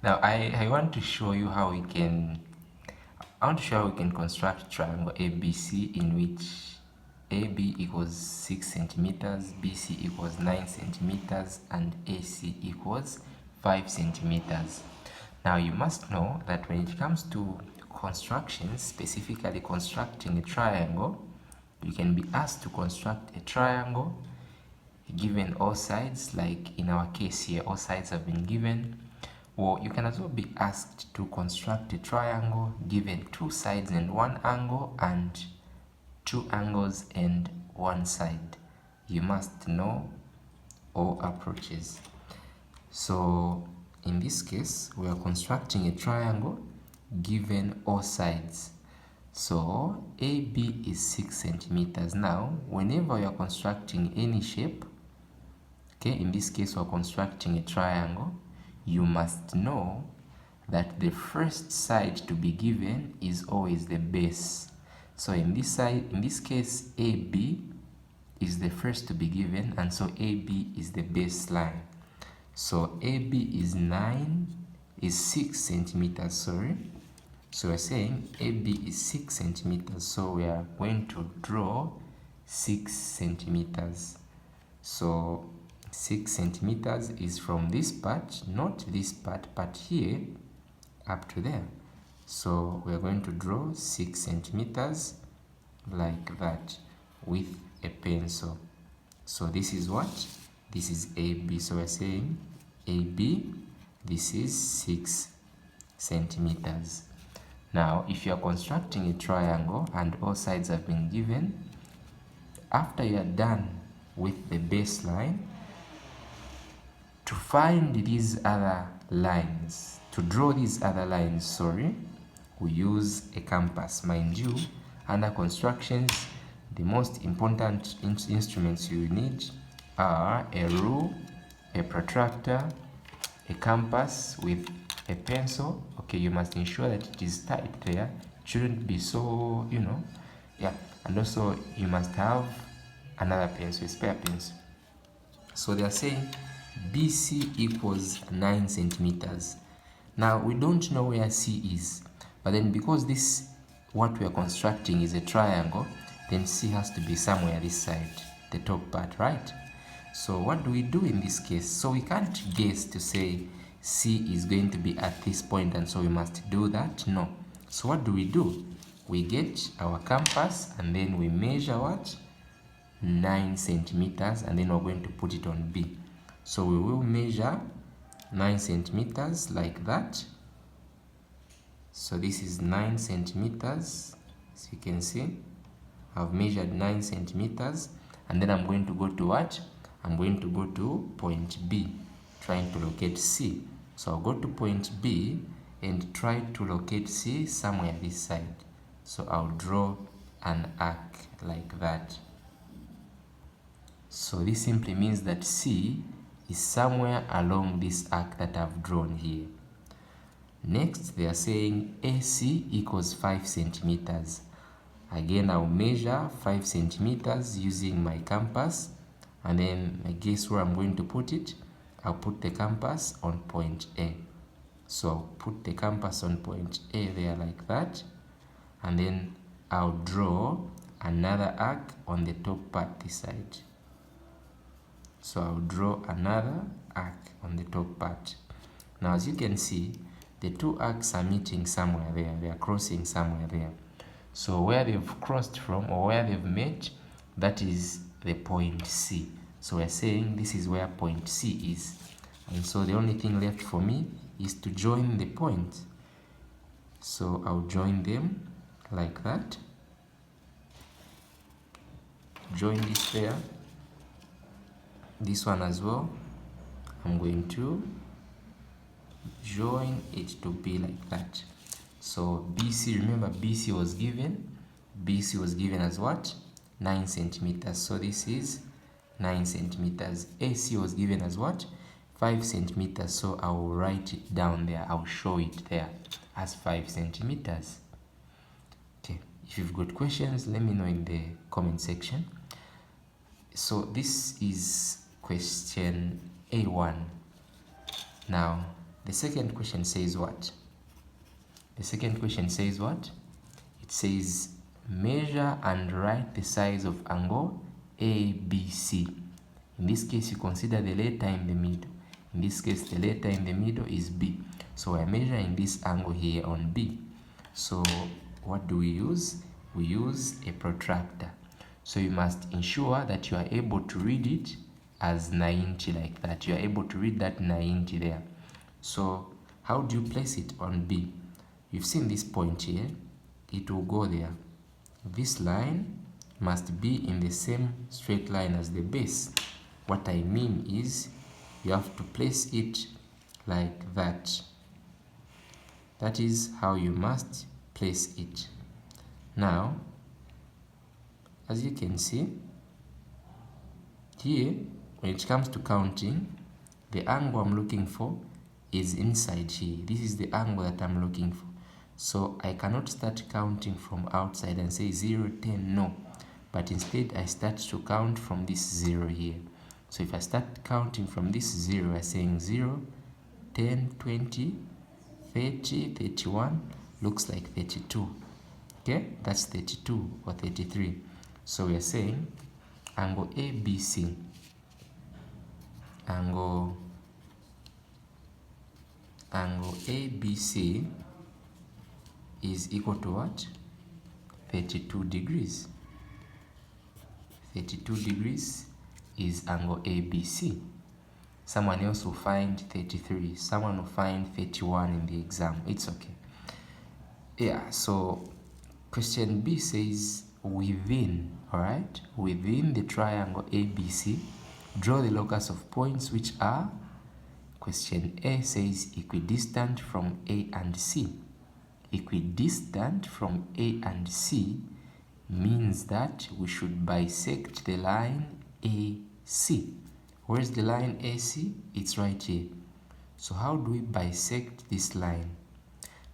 Now I want to show you how we can construct triangle ABC in which AB equals 6 centimeters, BC equals 9 centimeters, and AC equals 5 centimeters. Now you must know that when it comes to construction, specifically constructing a triangle, you can be asked to construct a triangle given all sides, like in our case here, all sides have been given. Or you can as well be asked to construct a triangle given two sides and one angle, and two angles and one side. You must know all approaches. So in this case, we are constructing a triangle given all sides. So AB is 6 centimeters. Now, whenever you are constructing any shape, okay, in this case we're constructing a triangle, you must know that the first side to be given is always the base. So in this case, AB is the first to be given, and so AB is the baseline. So AB is 6 centimeters, sorry. So we're saying AB is 6 centimeters, so we are going to draw 6 centimeters. So 6 centimeters is from this part, not this part, but here up to there. So we're going to draw 6 centimeters like that with a pencil. So this is what? This is AB. So we're saying AB, this is 6 centimeters. Now, if you are constructing a triangle and all sides have been given, after you are done with the baseline, to find these other lines, to draw these other lines, sorry, we use a compass. Mind you, under constructions, the most important instruments you need are a rule, a protractor, a compass with a pencil. Okay, you must ensure that it is tight there. It shouldn't be so, yeah. And also you must have another pencil, a spare pencil. So they are saying BC equals 9 centimeters. Now we don't know where C is, but then because what we are constructing is a triangle, then C has to be somewhere this side, the top part, right? So what do we do in this case? So we can't guess to say C is going to be at this point, and so we must do that. No. So what do? We get our compass and then we measure what? 9 centimeters, and then we're going to put it on B. So we will measure 9 centimeters like that. So this is 9 centimeters. As you can see, I've measured 9 centimeters, and then I'm going to go to what? I'm going to go to point B, trying to locate C. So I'll go to point B and try to locate C somewhere this side. So I'll draw an arc like that. So this simply means that C is somewhere along this arc that I've drawn here. Next, they are saying AC equals 5 centimeters. Again, I'll measure 5 centimeters using my compass, and then I guess where I'm going to put it. I'll put the compass on point A. So I'll put the compass on point A there like that, and then I'll draw another arc on the top part this side. So I'll draw another arc on the top part. Now as you can see, the two arcs are meeting somewhere there. They are crossing somewhere there. So where they've crossed from, or where they've met, that is the point C. So we're saying this is where point C is. And so the only thing left for me is to join the points. So I'll join them like that. Join this there. This one as well. I'm going to join it to be like that. So BC, remember BC was given as what? 9 centimeters. So this is 9 centimeters. AC was given as what? 5 centimeters. So I will write it down there. I'll show it there as 5 centimeters. Okay. If you've got questions, let me know in the comment section. So this is question A1. Now, The second question says what? The second question says what? It says measure and write the size of angle ABC. In this case, you consider the letter in the middle. In this case, the letter in the middle is B. So we're measuring this angle here on B. So what do we use? We use a protractor. So you must ensure that you are able to read it as 90 like that. You are able to read that 90 there. So how do you place it on B? You've seen this point here. It will go there. This line must be in the same straight line as the base. What I mean is you have to place it like that. That is how you must place it. Now, as you can see, here, when it comes to counting, the angle I'm looking for is inside here. This is the angle that I'm looking for. So I cannot start counting from outside and say 0, 10, no. But instead, I start to count from this 0 here. So if I start counting from this 0, I'm saying 0, 10, 20, 30, 31, looks like 32. Okay, that's 32 or 33. So we are saying angle ABC, angle ABC is equal to what? 32 degrees. 32 degrees is angle ABC. Someone else will find 33. Someone will find 31 in the exam. It's okay. Yeah, so question B says within, all right? Within the triangle ABC, draw the locus of points which are, question A says equidistant from A and C. Equidistant from A and C means that we should bisect the line AC. Where's the line AC? It's right here. So how do we bisect this line?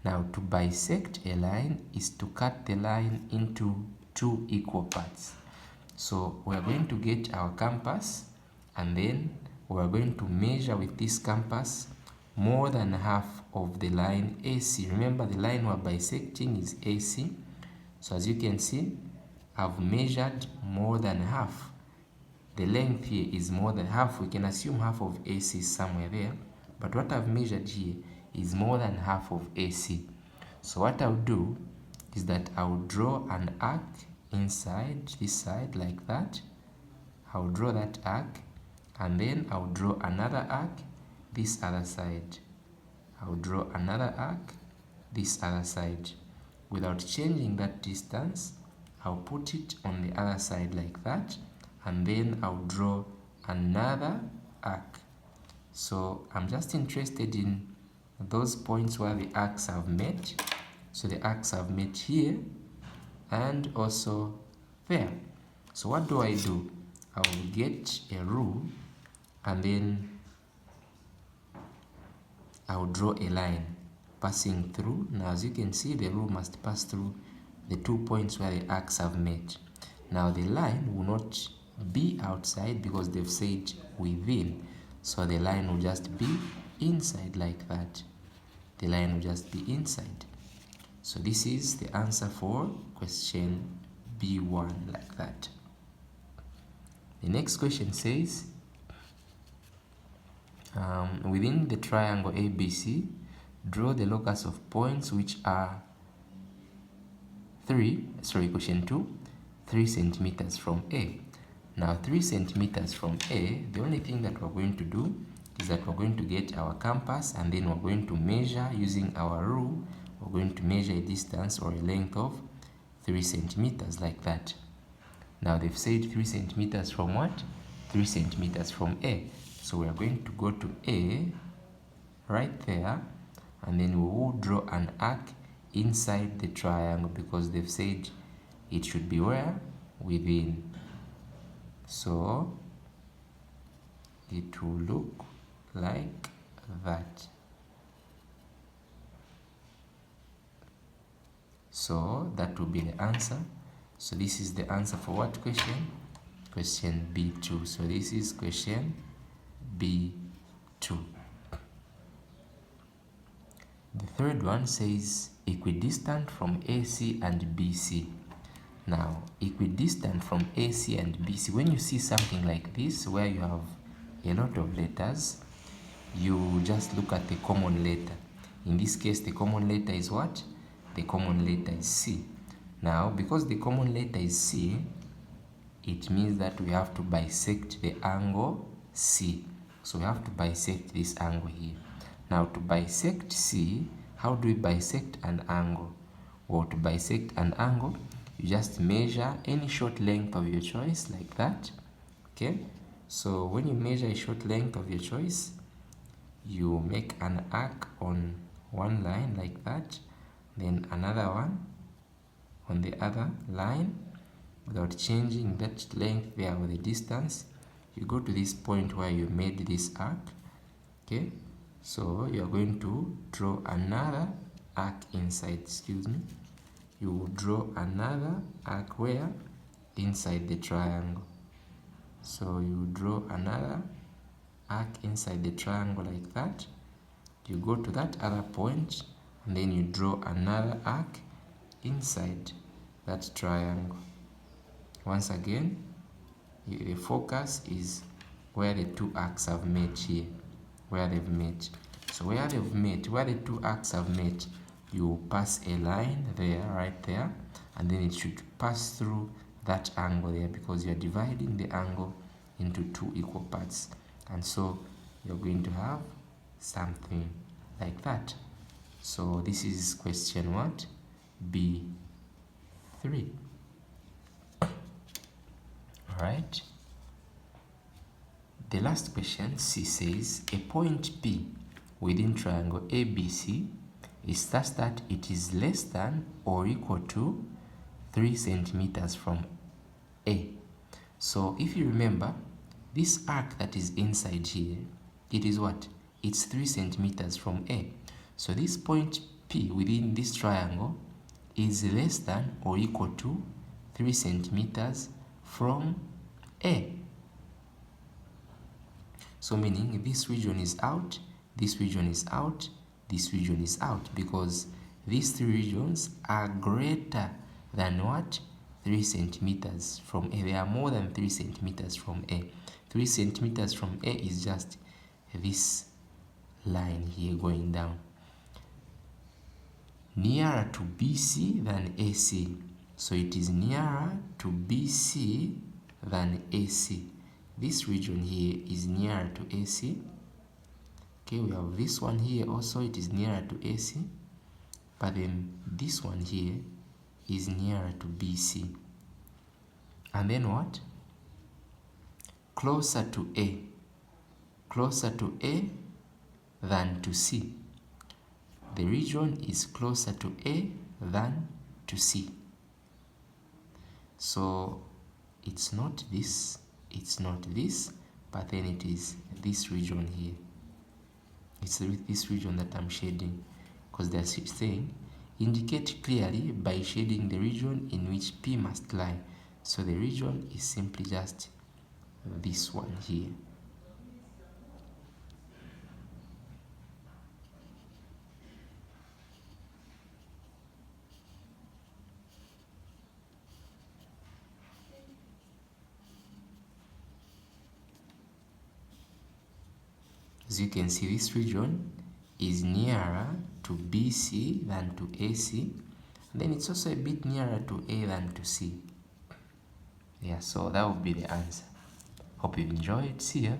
Now, to bisect a line is to cut the line into two equal parts. So we are going to get our compass, and then we are going to measure with this compass more than half of the line AC. Remember, the line we're bisecting is AC. So as you can see, I've measured more than half. The length here is more than half. We can assume half of AC is somewhere there. But what I've measured here is more than half of AC. So what I'll do is that I'll draw an arc inside this side like that. I'll draw that arc, and then I'll draw another arc this other side. I'll draw another arc this other side. Without changing that distance, I'll put it on the other side like that, and then I'll draw another arc. So I'm just interested in those points where the arcs have met. So the arcs have met here and also there. So what do? I will get a rule, and then I'll draw a line passing through. Now as you can see, the rule must pass through the 2 points where the arcs have met. Now the line will not be outside because they've said within. So the line will just be inside like that. The line will just be inside. So this is the answer for question B1 like that. The next question says, within the triangle ABC, draw the locus of points which are question 2, 3 centimeters from A. Now 3 centimeters from A, the only thing that we're going to do is that we're going to get our compass, and then we're going to measure using our rule. We're going to measure a distance or a length of 3 centimeters like that. Now they've said 3 centimeters from what? 3 centimeters from A. So we are going to go to A right there, and then we will draw an arc inside the triangle because they've said it should be where? Within. So it will look like that. So that will be the answer. So this is the answer for what question? Question B2. So this is question B2. The third one says equidistant from AC and BC. Now, equidistant from AC and BC, when you see something like this where you have a lot of letters, you just look at the common letter. In this case, the common letter is what? The common letter is C. Now, because the common letter is C, it means that we have to bisect the angle C. So we have to bisect this angle here. Now, to bisect C, how do we bisect an angle? Well, to bisect an angle, you just measure any short length of your choice like that. Okay? So when you measure a short length of your choice, you make an arc on one line like that, then another one on the other line without changing that length there or the distance. You go to this point where you made this arc. Okay? So you are going to draw another arc inside, you will draw another arc where? Inside the triangle. So you draw another arc inside the triangle like that. You go to that other point and then you draw another arc inside that triangle. Once again, the focus is where the two arcs have met here, where they've met. So where they've met, where the two arcs have met, you pass a line there, right there, and then it should pass through that angle there because you're dividing the angle into two equal parts. And so you're going to have something like that. So this is question what? B3. Alright. The last question, C says, a point P within triangle ABC is such that it is less than or equal to 3 centimeters from A. So if you remember, this arc that is inside here, it is what? It's 3 centimeters from A. So this point P within this triangle is less than or equal to 3 centimeters from A. So meaning this region is out, this region is out, this region is out, because these three regions are greater than what? 3 centimeters from A. They are more than 3 centimeters from A. 3 centimeters from A is just this line here going down. Nearer to BC than AC. So it is nearer to BC than AC. This region here is nearer to AC. Okay, we have this one here also, it is nearer to AC. But then this one here is nearer to BC. And then what? Closer to A. Closer to A than to C. The region is closer to A than to C. So it's not this, it's not this, but then it is this region here. It's this region that I'm shading, because they're saying indicate clearly by shading the region in which P must lie. So the region is simply just this one here. As you can see, this region is nearer to BC than to AC. And then it's also a bit nearer to A than to C. Yeah, so that would be the answer. Hope you enjoyed. See ya.